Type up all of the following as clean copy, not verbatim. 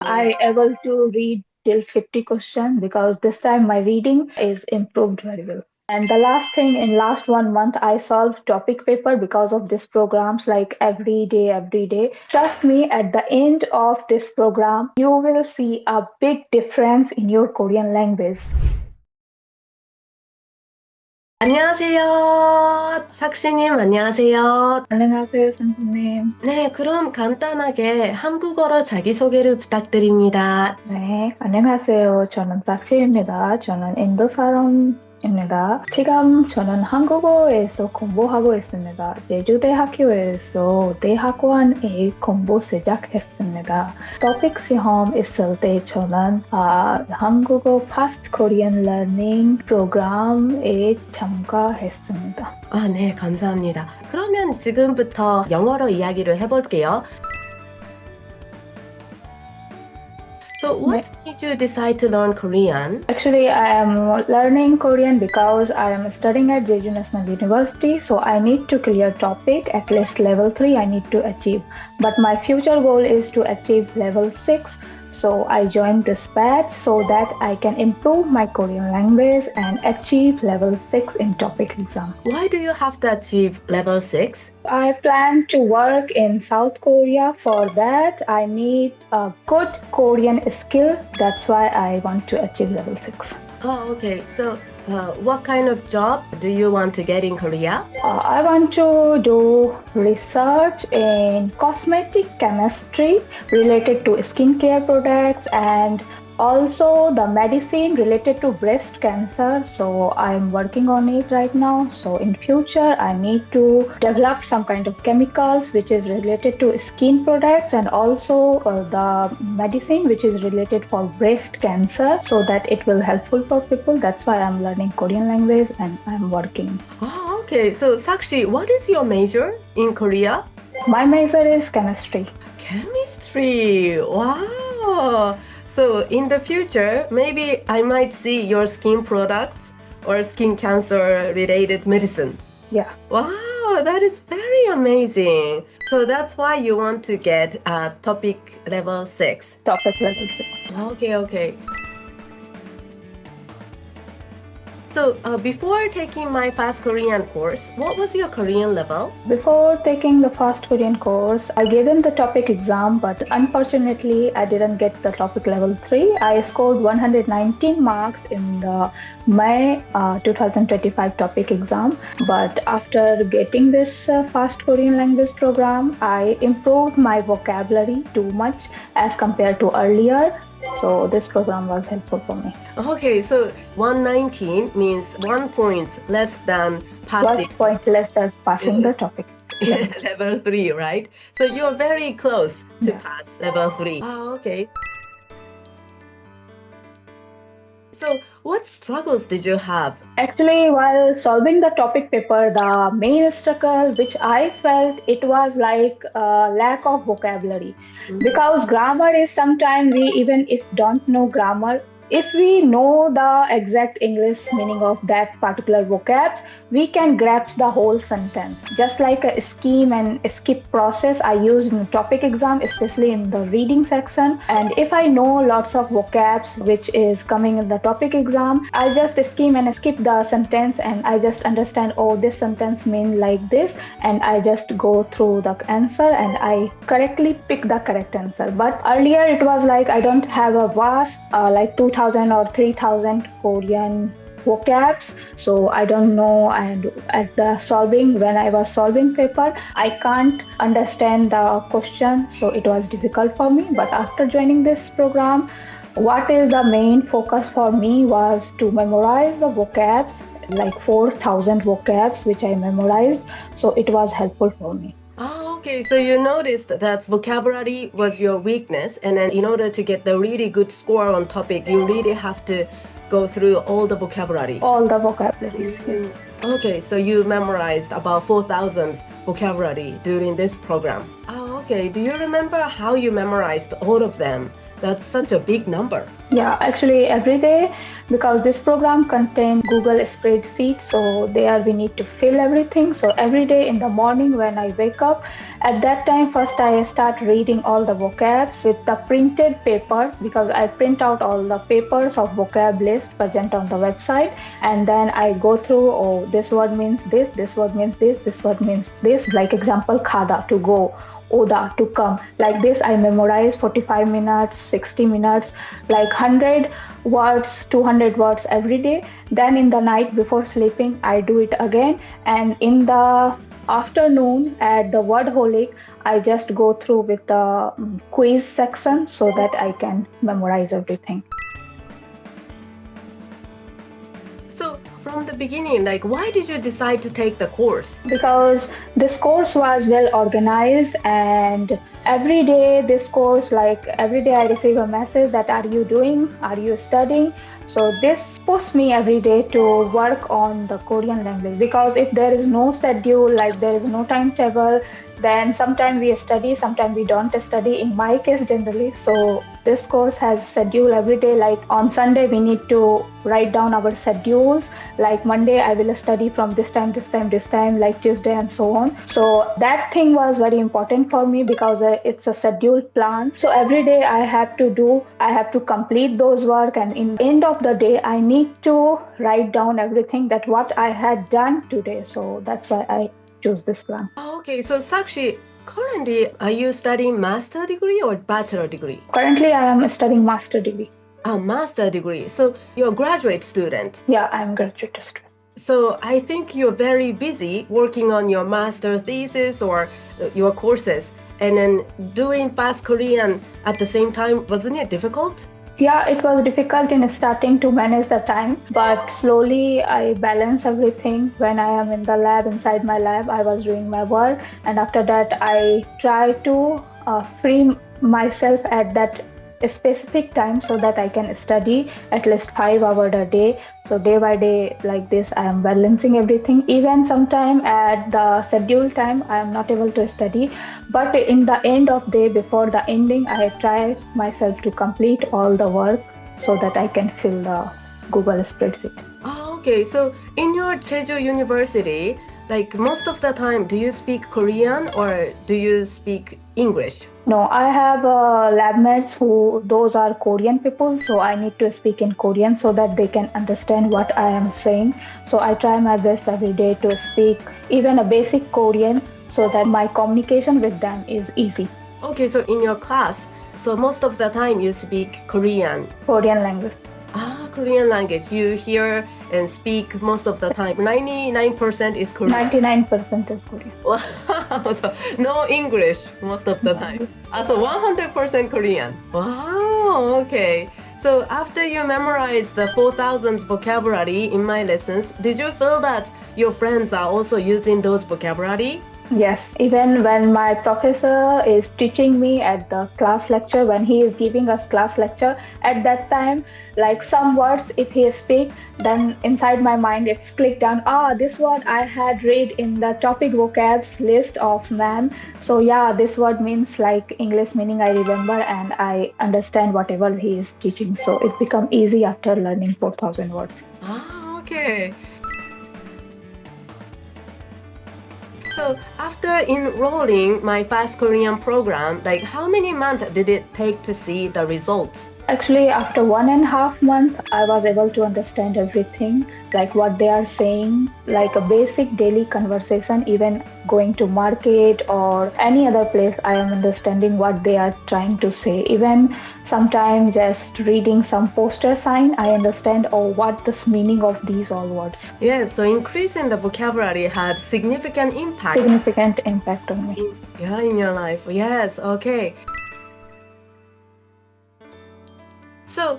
I able to read till 50 questions because this time my reading is improved very well. And the last thing in last 1 month, I solved topic paper because of this programs like every day, every day. Trust me, at the end of this program, you will see a big difference in your Korean language. 안녕하세요. 삭시님, 안녕하세요. 안녕하세요, 선생님. 네, 그럼 간단하게 한국어로 자기소개를 부탁드립니다. 네, 안녕하세요. 저는 삭시입니다. 저는 인도 사람입니다. 지금 저는 한국어에서 공부하고 있습니다. 제주대학교에서 대학원에 공부 시작했습니다. 토픽 시험 있을 때 저는 한국어 Fast Korean Learning 프로그램에 참가했습니다. 네, 감사합니다. 그러면 지금부터 영어로 이야기를 해볼게요. So what made you decide to learn Korean? Actually, I am learning Korean because I am studying at Jeju National University, so I need to clear topic at least level 3 I need to achieve. But my future goal is to achieve level 6. So I joined this batch so that I can improve my Korean language and achieve level 6 in topic exam. Why do you have to achieve level 6? I plan to work in South Korea. For that, I need a good Korean skill. That's why I want to achieve level 6. Oh, okay. So what kind of job do you want to get in Korea? I want to do research in cosmetic chemistry related to skincare products and also the medicine related to breast cancer. So I'm working on it right now. So in future, I need to develop some kind of chemicals which is related to skin products and also the medicine which is related for breast cancer so that it will helpful for people. That's why I'm learning Korean language and I'm working. Oh, okay. So Sakshi, what is your major in Korea? My major is chemistry. Chemistry. Wow. So in the future, maybe I might see your skin products or skin cancer related medicine. Yeah. Wow, that is very amazing. So that's why you want to get topic level 6. Topic level 6. Okay. So before taking my fast Korean course, what was your Korean level? Before taking the fast Korean course, I gave in the topic exam, but unfortunately, I didn't get the topic level 3. I scored 119 marks in the May 2025 topic exam. But after getting this fast Korean language program, I improved my vocabulary too much as compared to earlier. So this program was helpful for me. Okay, so 119 means 1 point less than 1 passing point less than passing the topic. level 3, right? So you're very close to Yeah. pass level 3. Okay. So what struggles did you have? Actually, while solving the topic paper, the main struggle which I felt it was like a lack of vocabulary. Because grammar is sometimes we even if don't know grammar, if we know the exact English meaning of that particular vocabs, we can grasp the whole sentence. Just like a scheme and a skip process I use in the topic exam, especially in the reading section. And if I know lots of vocabs which is coming in the topic exam, I just skim and skip the sentence and I just understand, oh, this sentence means like this, and I just go through the answer and I correctly pick the correct answer. But earlier it was like I don't have a vast like 2000 or 3000 Korean vocabs, so I don't know, and at the solving when I was solving paper I can't understand the question, so it was difficult for me. But after joining this program, what is the main focus for me was to memorize the vocabs, like 4000 vocabs which I memorized, so it was helpful for me. Okay, so you noticed that vocabulary was your weakness, and then in order to get the really good score on topic, you really have to go through all the vocabulary. All the vocabularies, yes. Okay, so you memorized about 4,000 vocabulary during this program. Okay. Do you remember how you memorized all of them? That's such a big number. Yeah, actually every day, because this program contains Google spreadsheet, so there we need to fill everything. So every day in the morning when I wake up, at that time first I start reading all the vocabs with the printed papers, because I print out all the papers of vocab list present on the website, and then I go through, oh, this word means this word means this word means this. Like example, khada, to go, Oda, to come. Like this, I memorize 45 minutes, 60 minutes, like 100 words, 200 words every day. Then in the night before sleeping, I do it again. And in the afternoon at the Wordholic, I just go through with the quiz section so that I can memorize everything. So from the beginning, like, why did you decide to take the course? Because this course was well organized, and every day this course, like every day I receive a message that are you doing, are you studying. So this pushed me every day to work on the Korean language, because if there is no schedule, like there is no timetable, then sometimes we study, sometimes we don't study, in my case generally. So this course has schedule every day, like on Sunday we need to write down our schedules, like Monday I will study from this time, this time, this time, like Tuesday and so on. So that thing was very important for me, because it's a scheduled plan. So every day I have to do, I have to complete those work, and in the end of the day I need to write down everything that what I had done today. So that's why I choose this plan. Okay, so Sakshi, currently, are you studying master degree or bachelor degree? Currently I am studying master degree. A master degree. So you're a graduate student. Yeah, I am graduate student. So I think you're very busy working on your master thesis or your courses, and then doing fast Korean at the same time. Wasn't it difficult? Yeah, it was difficult in starting to manage the time, but slowly I balance everything. When I am in the lab, inside my lab, I was doing my work, and after that, I try to free myself at that specific time so that I can study at least 5 hours a day. So day by day, like this, I am balancing everything. Even sometime at the scheduled time, I am not able to study. But in the end of day, before the ending, I try myself to complete all the work so that I can fill the Google spreadsheet. Oh, okay. So in your Jeju University, like most of the time, do you speak Korean or do you speak English? No, I have lab mates who, those are Korean people, so I need to speak in Korean so that they can understand what I am saying. So I try my best every day to speak even a basic Korean so that my communication with them is easy. Okay, so in your class, so most of the time you speak Korean. Korean language. Korean language. You hear and speak most of the time. 99% is Korean. 99% is Korean. Wow, so no English most of the time. So 100% Korean. Wow, okay. So after you memorize the 4,000 vocabulary in my lessons, did you feel that your friends are also using those vocabulary? Yes, even when my professor is teaching me at the class lecture, when he is giving us class lecture, at that time, like some words, if he speak, then inside my mind it's clicked down, this word I had read in the topic vocabs list of ma'am. So yeah, this word means like English meaning I remember, and I understand whatever he is teaching. So it become easy after learning 4,000 words. Okay. So after enrolling my Fast Korean program, like how many months did it take to see the results? Actually, after 1.5 months, I was able to understand everything, like what they are saying, like a basic daily conversation, even going to market or any other place, I am understanding what they are trying to say. Even sometimes just reading some poster sign, I understand, what the meaning of these all words. Yes, so increasing the vocabulary had significant impact. Significant impact on me. In your life. Yes, okay. So,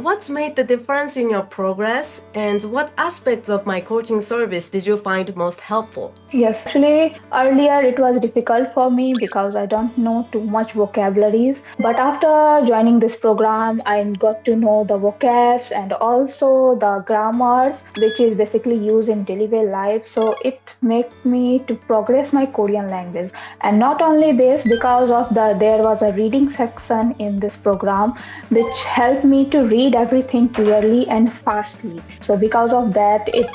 what's made the difference in your progress, and what aspects of my coaching service did you find most helpful? Yes, actually, earlier it was difficult for me because I don't know too much vocabularies. But after joining this program, I got to know the vocabs and also the grammars, which is basically used in daily life. So it made me to progress my Korean language. And not only this, because of there was a reading section in this program, which helped me to read everything clearly and fastly. So because of that, it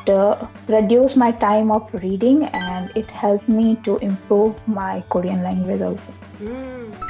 reduced my time of reading and it helped me to improve my Korean language also. Mm.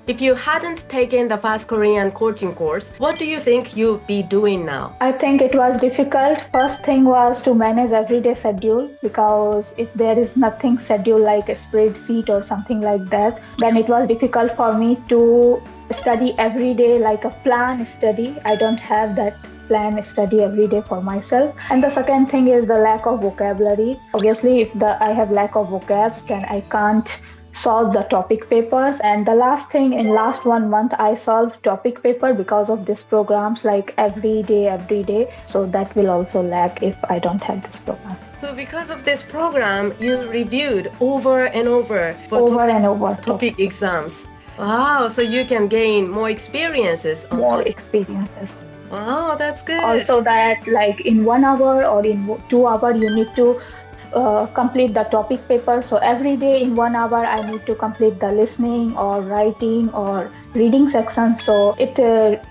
If you hadn't taken the Fast Korean coaching course, what do you think you'd be doing now? I think it was difficult. First thing was to manage everyday schedule because if there is nothing scheduled like a spreadsheet or something like that, then it was difficult for me to study every day like a plan study. I don't have that plan study every day for myself. And the second thing is the lack of vocabulary. Obviously, if I have lack of vocabs, then I can't solve the topic papers. And the last thing, in last 1 month I solved topic paper because of these programs like every day. So that will also lack if I don't have this program. So because of this program, you reviewed over and over for and over topic exams. Wow, so you can gain more experiences. More experiences. Wow, that's good. Also that like in 1 hour or in 2 hours you need to complete the topic paper. So every day in 1 hour I need to complete the listening or writing or reading section. So it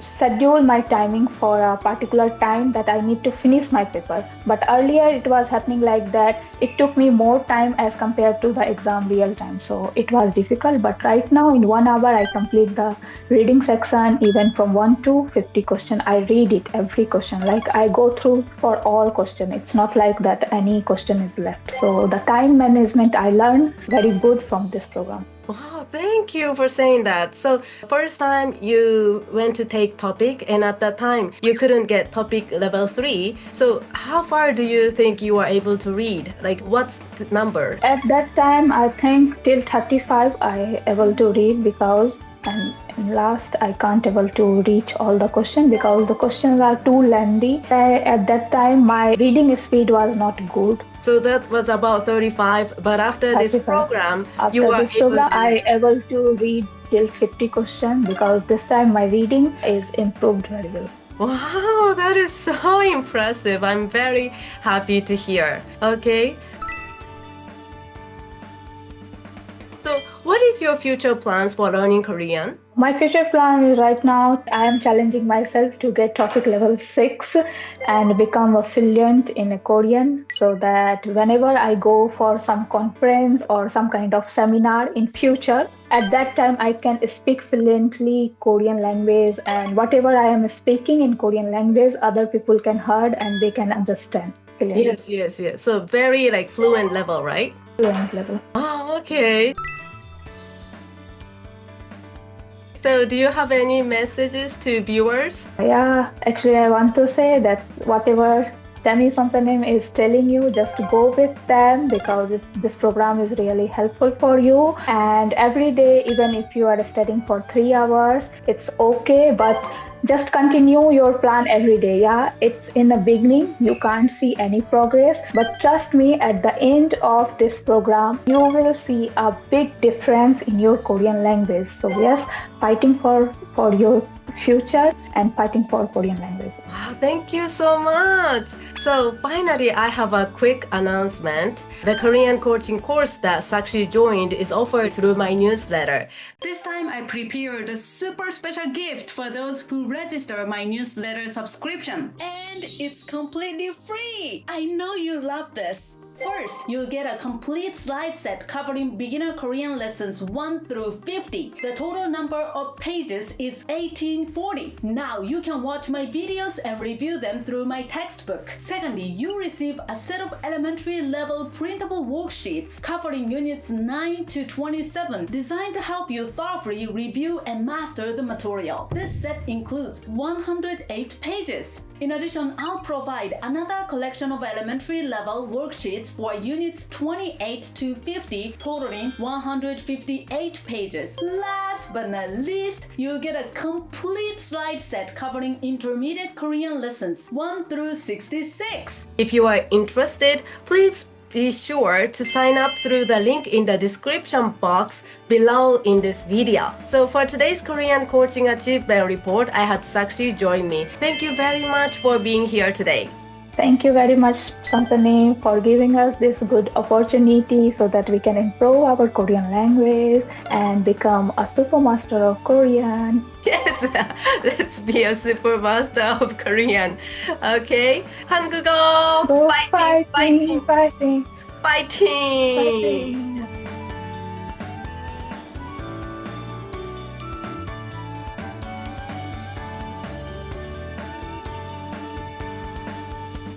schedule my timing for a particular time that I need to finish my paper. But earlier it was happening like that. It took me more time as compared to the exam real time. So it was difficult. But right now in 1 hour I complete the reading section, even from 1 to 50 question. I read it every question. Like I go through for all question. It's not like that any question is left. So the time management I learned very good from this program. Wow, thank you for saying that. So first time you went to take topic and at that time you couldn't get topic level 3. So how far do you think you are able to read? Like what's the number? At that time I think till 35 I able to read because and last I can't able to reach all the questions because the questions are too lengthy. At that time my reading speed was not good. So that was about 35, but after 35. This program, you were I able to read till 50 questions because this time my reading is improved very well. Wow, that is so impressive. I'm very happy to hear. Okay. So what is your future plans for learning Korean? My future plan is right now I am challenging myself to get TOPIK level 6 and become a fluent in Korean so that whenever I go for some conference or some kind of seminar in future, at that time I can speak fluently Korean language and whatever I am speaking in Korean language, other people can hear and they can understand. Clearly. Yes. So very like fluent level, right? Fluent level. Oh, okay. So do you have any messages to viewers? Yeah, actually I want to say that whatever Tammy name is telling you, just go with them because this program is really helpful for you. And every day, even if you are studying for 3 hours, it's okay, but just continue your plan every day. Yeah, it's in the beginning, you can't see any progress, but trust me, at the end of this program, you will see a big difference in your Korean language. So yes, fighting for your future and fighting for Korean language. Wow, thank you so much. So finally, I have a quick announcement. The Korean coaching course that Sakshi joined is offered through my newsletter. This time I prepared a super special gift for those who register my newsletter subscription. And it's completely free! I know you love this! First, you'll get a complete slide set covering beginner Korean lessons 1 through 50. The total number of pages is 1840. Now you can watch my videos and review them through my textbook. Secondly, you receive a set of elementary level printable worksheets covering units 9 to 27, designed to help you thoroughly review and master the material. This set includes 108 pages. In addition, I'll provide another collection of elementary level worksheets for units 28 to 50, totaling 158 pages. Last but not least, you'll get a complete slide set covering intermediate Korean lessons 1 through 66. If you are interested, please be sure to sign up through the link in the description box below in this video. So for today's Korean Coaching Achievement Report, I had Sakshi join me. Thank you very much for being here today. Thank you very much, Shantanu, for giving us this good opportunity so that we can improve our Korean language and become a super master of Korean. Yes, let's be a super master of Korean. Okay, 한국어 Go fighting, fighting, fighting, fighting. fighting.